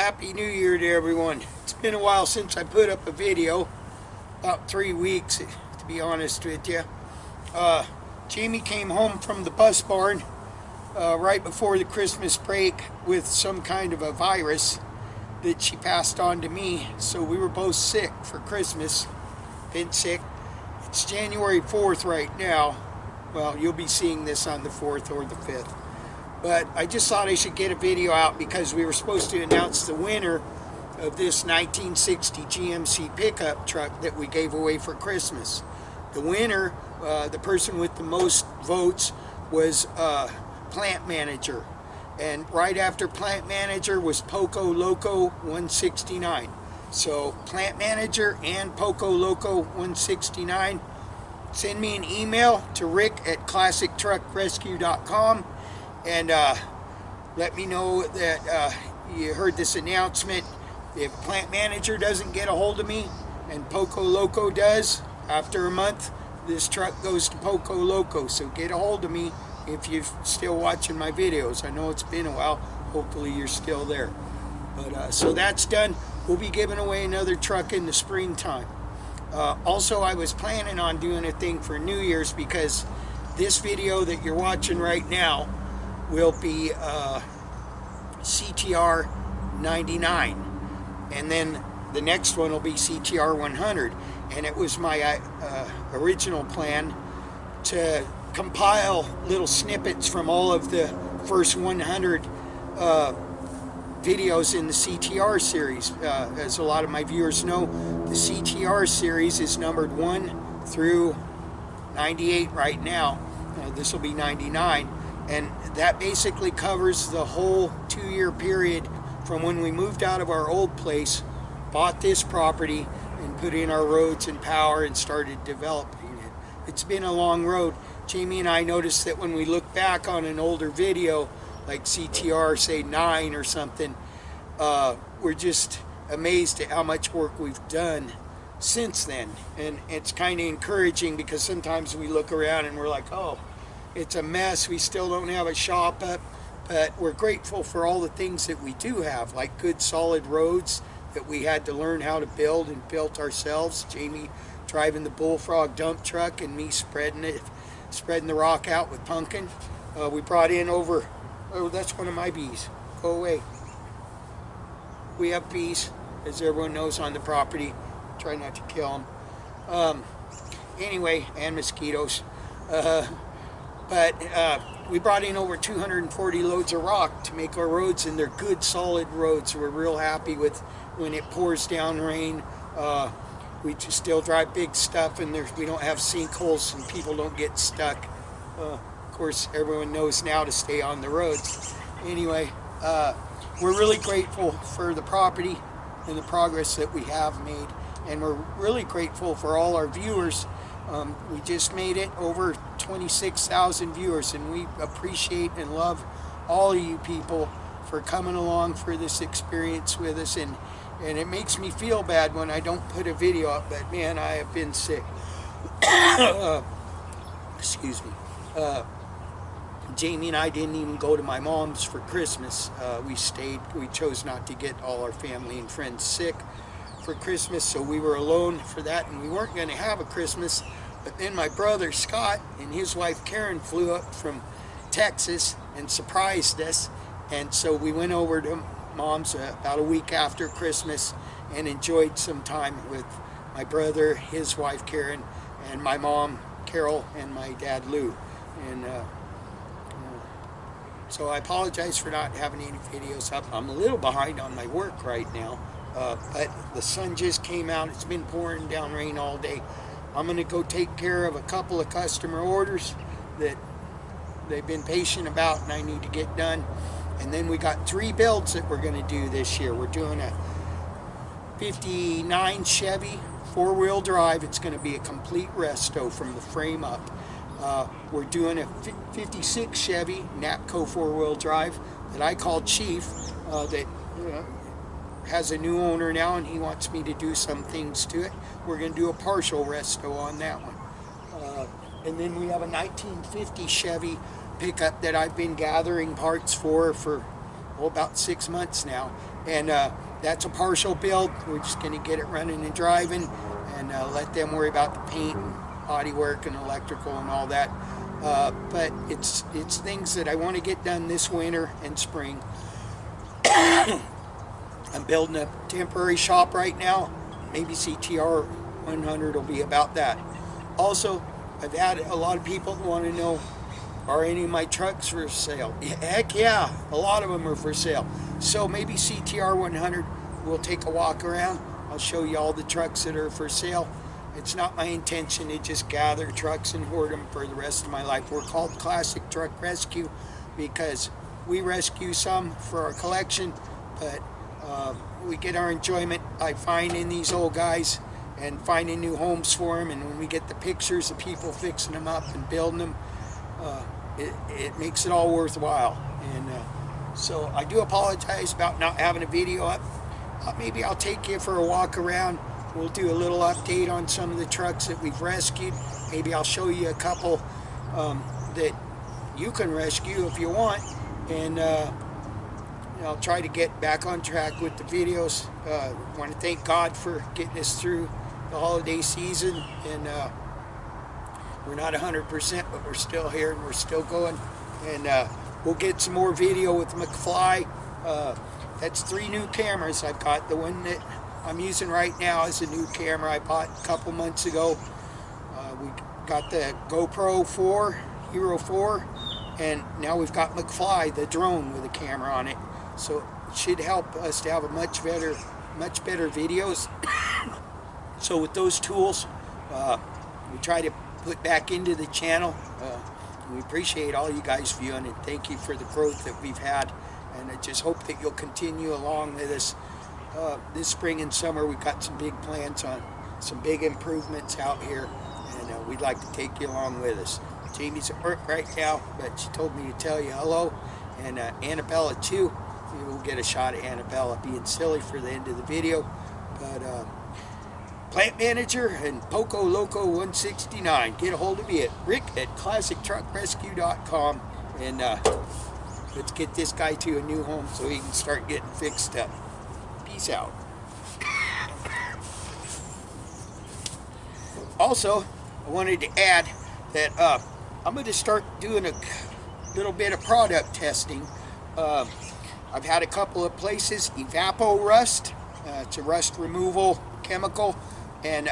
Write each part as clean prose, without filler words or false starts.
Happy New Year to everyone. It's been a while since I put up a video, about 3 weeks to be honest with you. Jamie came home from the bus barn right before the Christmas break with some kind of a virus that she passed on to me, so we were both sick for Christmas. Been sick. It's January 4th right now. Well, you'll be seeing this on the 4th or the 5th. But I just thought I should get a video out because we were supposed to announce the winner of this 1960 GMC pickup truck that we gave away for Christmas. The winner, the person with the most votes, was Plant Manager. And right after Plant Manager was Poco Loco 169. So Plant Manager and Poco Loco 169. Send me an email to rick@classictruckrescue.com and let me know that you heard this announcement. If Plant Manager doesn't get a hold of me and Poco Loco does, after a month this truck goes to Poco Loco. So get a hold of me if you're still watching my videos. I know it's been a while. Hopefully you're still there. But so that's done. We'll be giving away another truck in the springtime. Also, I was planning on doing a thing for New Year's because this video that you're watching right now will be CTR 99, and then the next one will be CTR 100. And it was my original plan to compile little snippets from all of the first 100 videos in the CTR series. As a lot of my viewers know, the CTR series is numbered 1 through 98 right now. This will be 99, and that basically covers the whole 2-year period from when we moved out of our old place, bought this property, and put in our roads and power and started developing it. It's been a long road. Jamie and I noticed that when we look back on an older video, like CTR, say 9 or something, we're just amazed at how much work we've done since then. And it's kind of encouraging because sometimes we look around and we're like, oh, it's a mess, we still don't have a shop up. But we're grateful for all the things that we do have, like good solid roads that we had to learn how to build and built ourselves. Jamie driving the Bullfrog dump truck and me spreading the rock out with pumpkin. We brought in over, oh, that's one of my bees. Go away. We have bees, as everyone knows, on the property. Try not to kill them. Anyway, and mosquitoes. But we brought in over 240 loads of rock to make our roads, and they're good solid roads. We're real happy with when it pours down rain. We just still drive big stuff, and we don't have sinkholes and people don't get stuck. Of course, everyone knows now to stay on the roads. Anyway, we're really grateful for the property and the progress that we have made, and we're really grateful for all our viewers. We just made it over 26,000 viewers, and we appreciate and love all of you people for coming along for this experience with us. And it makes me feel bad when I don't put a video up, but man, I have been sick. Excuse me. Jamie and I didn't even go to my mom's for Christmas. We chose not to get all our family and friends sick for Christmas, so we were alone for that, and we weren't going to have a Christmas. But then my brother Scott and his wife Karen flew up from Texas and surprised us, and so we went over to Mom's about a week after Christmas and enjoyed some time with my brother, his wife Karen, and my mom Carol, and my dad Lou. And so I apologize for not having any videos up. I'm a little behind on my work right now, but the sun just came out. It's been pouring down rain all day. I'm going to go take care of a couple of customer orders that they've been patient about and I need to get done. And then we got 3 builds that we're going to do this year. We're doing a 59 Chevy 4-wheel drive. It's going to be a complete resto from the frame up. We're doing a 56 Chevy Napco 4-wheel drive that I call Chief, that has a new owner now, and he wants me to do some things to it. We're going to do a partial resto on that one. And then we have a 1950 Chevy pickup that I've been gathering parts for about 6 months now, and that's a partial build. We're just going to get it running and driving, and let them worry about the paint and body work and electrical and all that. But it's things that I want to get done this winter and spring. I'm building a temporary shop right now. Maybe CTR 100 will be about that. Also, I've had a lot of people who want to know, are any of my trucks for sale? Heck yeah, a lot of them are for sale. So maybe CTR 100, we'll take a walk around. I'll show you all the trucks that are for sale. It's not my intention to just gather trucks and hoard them for the rest of my life. We're called Classic Truck Rescue because we rescue some for our collection, but we get our enjoyment by finding these old guys and finding new homes for them. And when we get the pictures of people fixing them up and building them, it makes it all worthwhile. And so I do apologize about not having a video up. Maybe I'll take you for a walk around. We'll do a little update on some of the trucks that we've rescued. Maybe I'll show you a couple that you can rescue if you want. And I'll try to get back on track with the videos. I want to thank God for getting us through the holiday season. And we're not 100%, but we're still here and we're still going. And we'll get some more video with McFly. That's 3 new cameras I've got. The one that I'm using right now is a new camera I bought a couple months ago. We got the GoPro 4, Hero 4, and now we've got McFly, the drone with a camera on it. So it should help us to have a much better videos. So with those tools, we try to put back into the channel. We appreciate all you guys viewing, and thank you for the growth that we've had. And I just hope that you'll continue along with us. This spring and summer, we've got some big plans on some big improvements out here, and we'd like to take you along with us. Jamie's at work right now, but she told me to tell you hello, and Annabella too. We'll get a shot at Annabella being silly for the end of the video. But Plant Manager and Poco Loco 169. Get a hold of me at rick@classictruckrescue.com, and let's get this guy to a new home so he can start getting fixed up. Peace out. Also, I wanted to add that I'm going to start doing a little bit of product testing. I've had a couple of places, Evapo Rust. It's a rust removal chemical, and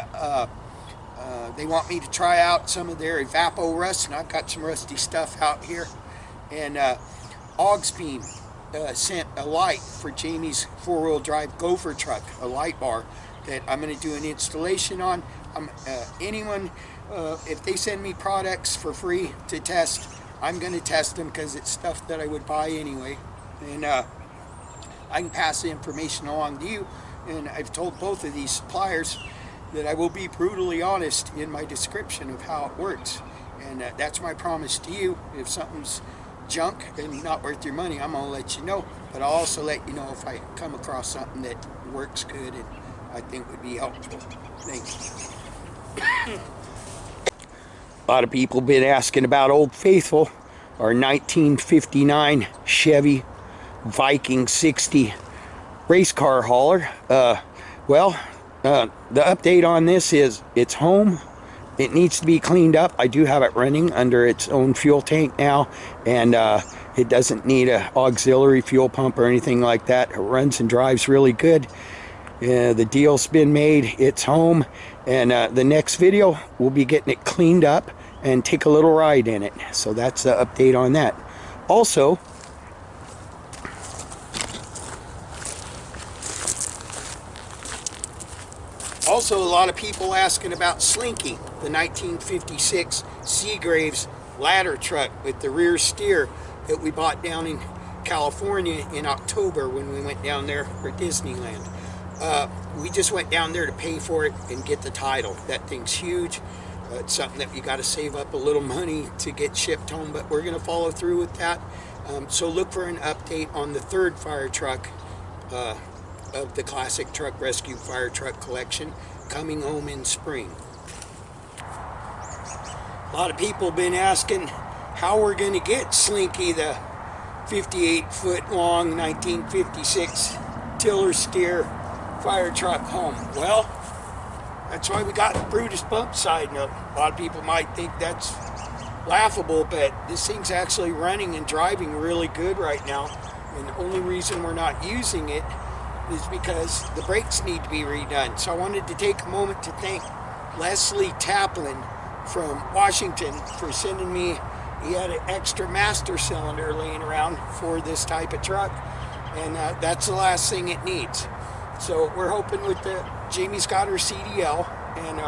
they want me to try out some of their Evapo Rust, and I've got some rusty stuff out here. And Augsbeam sent a light for Jamie's 4-wheel drive Gopher truck, a light bar that I'm going to do an installation on. Anyone, if they send me products for free to test, I'm going to test them because it's stuff that I would buy anyway. And I can pass the information along to you. And I've told both of these suppliers that I will be brutally honest in my description of how it works. And that's my promise to you. If something's junk and not worth your money, I'm going to let you know. But I'll also let you know if I come across something that works good and I think would be helpful. Thanks. A lot of people have been asking about Old Faithful, our 1959 Chevy Viking 60 race car hauler. The update on this is it's home. It needs to be cleaned up. I do have it running under its own fuel tank now, and it doesn't need an auxiliary fuel pump or anything like that. It runs and drives really good. The deal's been made. It's home, and the next video we'll be getting it cleaned up and take a little ride in it. So that's the update on that. Also, a lot of people asking about Slinky, the 1956 Seagraves ladder truck with the rear steer that we bought down in California in October when we went down there for Disneyland. We just went down there to pay for it and get the title. That thing's huge. It's something that you got to save up a little money to get shipped home, but we're going to follow through with that. So look for an update on the third fire truck of the Classic Truck Rescue Fire Truck Collection coming home in spring. A lot of people have been asking how we're going to get Slinky, the 58-foot long 1956 tiller steer fire truck home. Well, that's why we got the Brutus bump side. And a lot of people might think that's laughable, but this thing's actually running and driving really good right now. And the only reason we're not using it is because the brakes need to be redone. So I wanted to take a moment to thank Leslie Taplin from Washington for sending me. He had an extra master cylinder laying around for this type of truck, and that's the last thing it needs. So we're hoping with the Jamie's got her CDL, and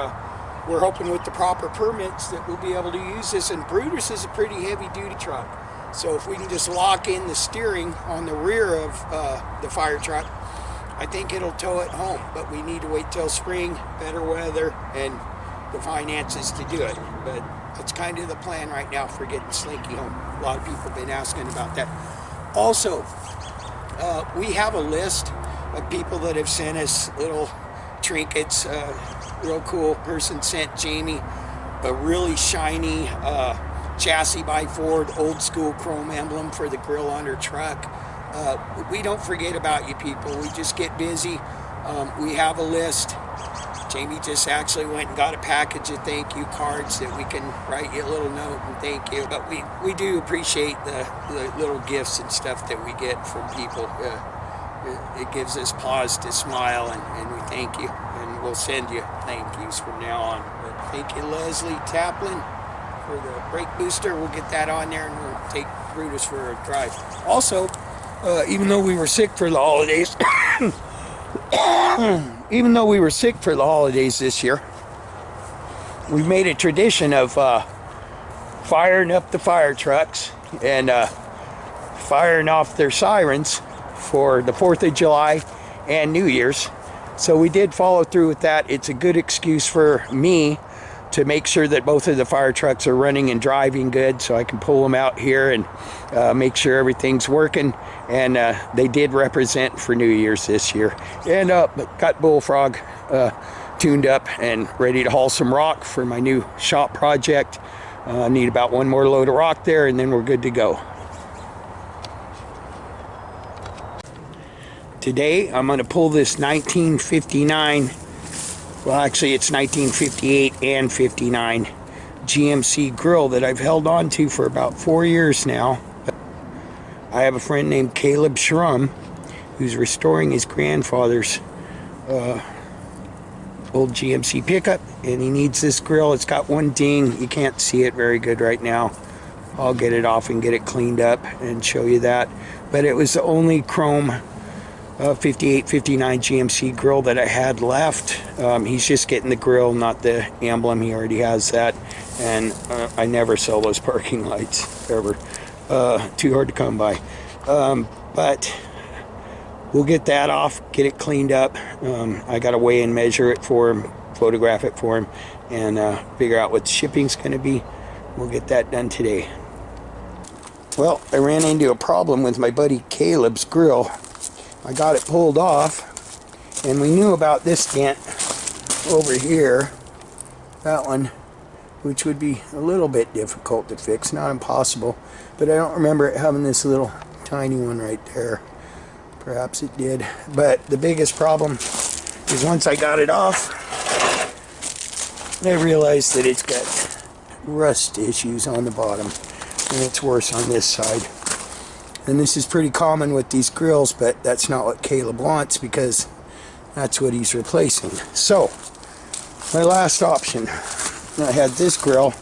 we're hoping with the proper permits that we'll be able to use this. And Brutus is a pretty heavy duty truck, so if we can just lock in the steering on the rear of the fire truck, I think it'll tow it home. But we need to wait till spring, better weather, and the finances to do it. But that's kind of the plan right now for getting Slinky home. A lot of people have been asking about that. Also, we have a list of people that have sent us little trinkets. Real cool person sent Jamie a really shiny chassis by Ford old school chrome emblem for the grill on her truck. We don't forget about you people. We just get busy. We have a list. Jamie just actually went and got a package of thank you cards that we can write you a little note and thank you. But we do appreciate the little gifts and stuff that we get from people. It gives us pause to smile, and we thank you. And we'll send you thank yous from now on. But thank you, Leslie Taplin, for the brake booster. We'll get that on there, and we'll take Brutus for a drive. Also, even though we were sick for the holidays, this year, we've made a tradition of firing up the fire trucks and firing off their sirens for the 4th of July and New Year's. So we did follow through with that. It's a good excuse for me to make sure that both of the fire trucks are running and driving good, so I can pull them out here and make sure everything's working. And they did represent for New Year's this year. And got Bullfrog tuned up and ready to haul some rock for my new shop project. Need about one more load of rock there, and then we're good to go. Today I'm going to pull this 1959, well actually it's 1958 and 59 GMC grill that I've held on to for about 4 years now. I have a friend named Caleb Schrum who's restoring his grandfather's old GMC pickup, and he needs this grill. It's got one ding. You can't see it very good right now. I'll get it off and get it cleaned up and show you that. But it was the only chrome 58, 59 GMC grill that I had left. He's just getting the grill, not the emblem. He already has that. And I never sell those parking lights, ever. Too hard to come by. But we'll get that off, get it cleaned up. I got to weigh and measure it for him, photograph it for him, and figure out what the shipping's going to be. We'll get that done today. Well, I ran into a problem with my buddy Caleb's grill. I got it pulled off, and we knew about this dent over here, that one, which would be a little bit difficult to fix, not impossible, but I don't remember it having this little tiny one right there. Perhaps it did, but the biggest problem is once I got it off, I realized that it's got rust issues on the bottom, and it's worse on this side. And this is pretty common with these grills, but that's not what Caleb wants because that's what he's replacing. So, my last option, I had this grill,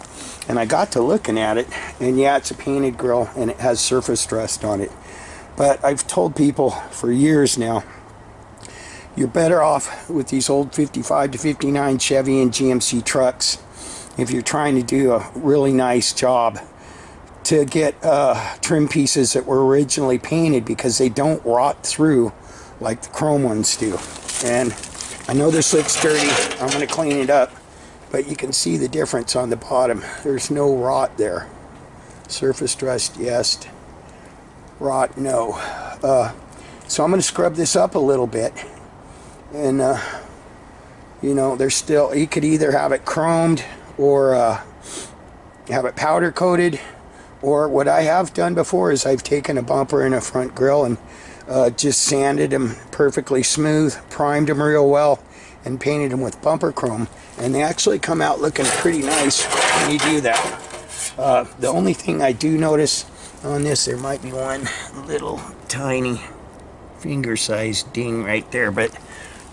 and I got to looking at it, and yeah, it's a painted grill, and it has surface rust on it. But I've told people for years now, you're better off with these old 55 to 59 Chevy and GMC trucks if you're trying to do a really nice job to get trim pieces that were originally painted, because they don't rot through like the chrome ones do. And I know this looks dirty. I'm going to clean it up, but you can see the difference on the bottom. There's no rot there. Surface rust, yes. Rot, no. So I'm going to scrub this up a little bit, and you know, there's still, you could either have it chromed or have it powder coated. Or what I have done before is I've taken a bumper and a front grille and Just sanded them perfectly smooth, primed them real well, and painted them with bumper chrome. And they actually come out looking pretty nice when you do that. The only thing I do notice on this, there might be one little tiny finger-sized ding right there, but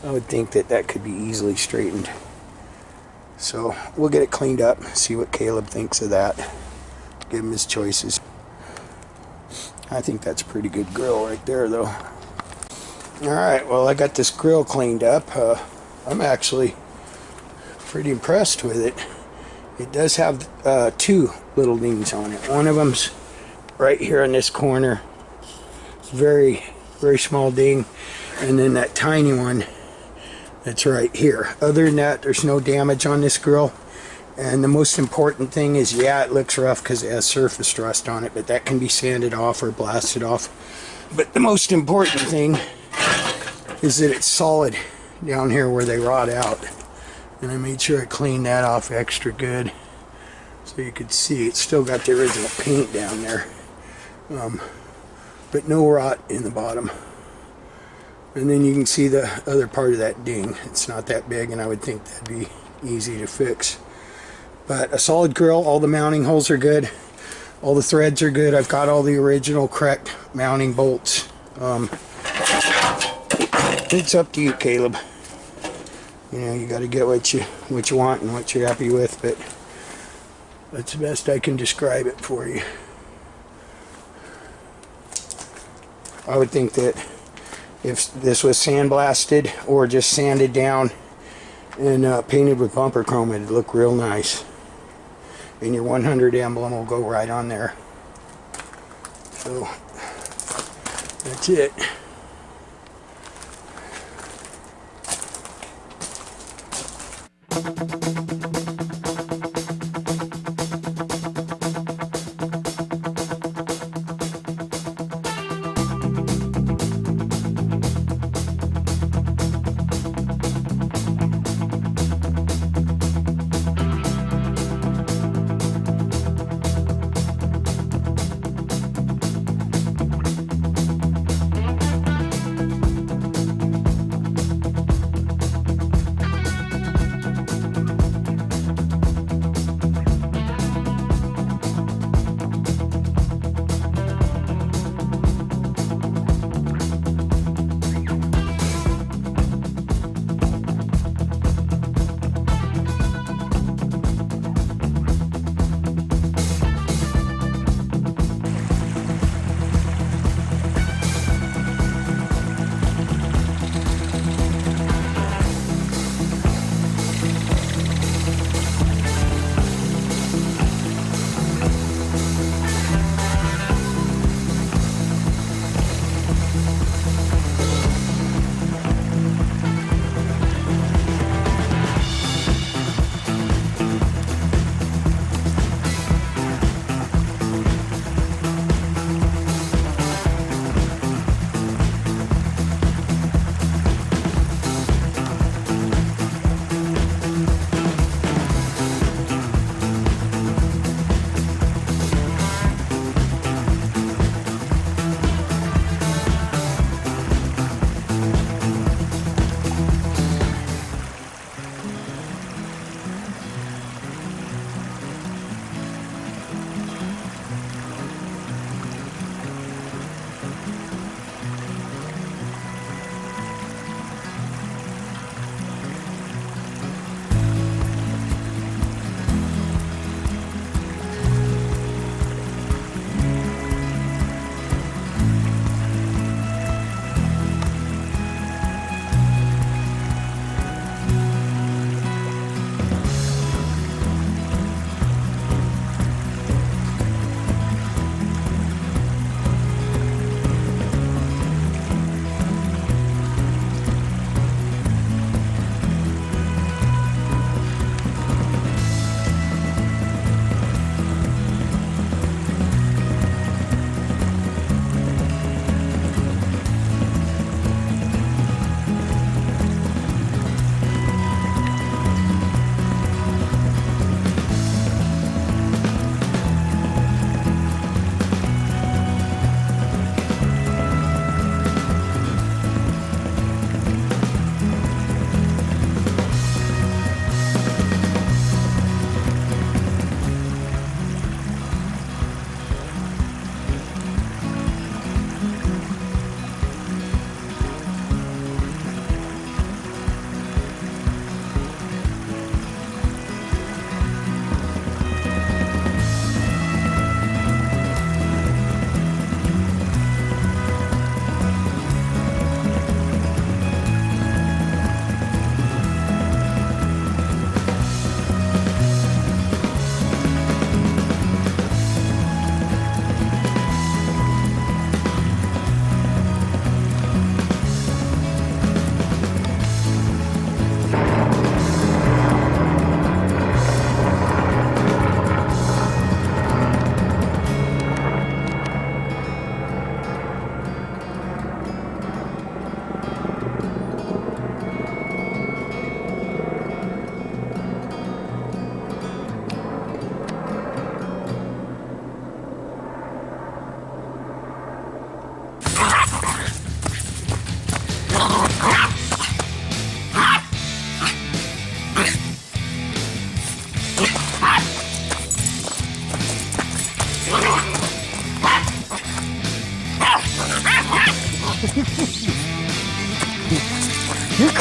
I would think that that could be easily straightened. So we'll get it cleaned up, see what Caleb thinks of that. Give him his choices. I think that's a pretty good grill right there, though. Alright, well, I got this grill cleaned up. I'm actually pretty impressed with it. It does have two little dings on it. One of them's right here in this corner. It's very, very small ding. And then that tiny one that's right here. Other than that, there's no damage on this grill. And the most important thing is, yeah, it looks rough because it has surface rust on it, but that can be sanded off or blasted off. But the most important thing is that it's solid down here where they rot out. And I made sure I cleaned that off extra good so you could see it's still got the original paint down there. But no rot in the bottom. And then you can see the other part of that ding. It's not that big, and I would think that'd be easy to fix. But a solid grill, all the mounting holes are good. All the threads are good. I've got all the original correct mounting bolts. It's up to you, Caleb. You know, you got to get what you want and what you're happy with, but that's the best I can describe it for you. I would think that if this was sandblasted or just sanded down and painted with bumper chrome, it'd look real nice. And your 100 emblem will go right on there. So that's it.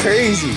crazy.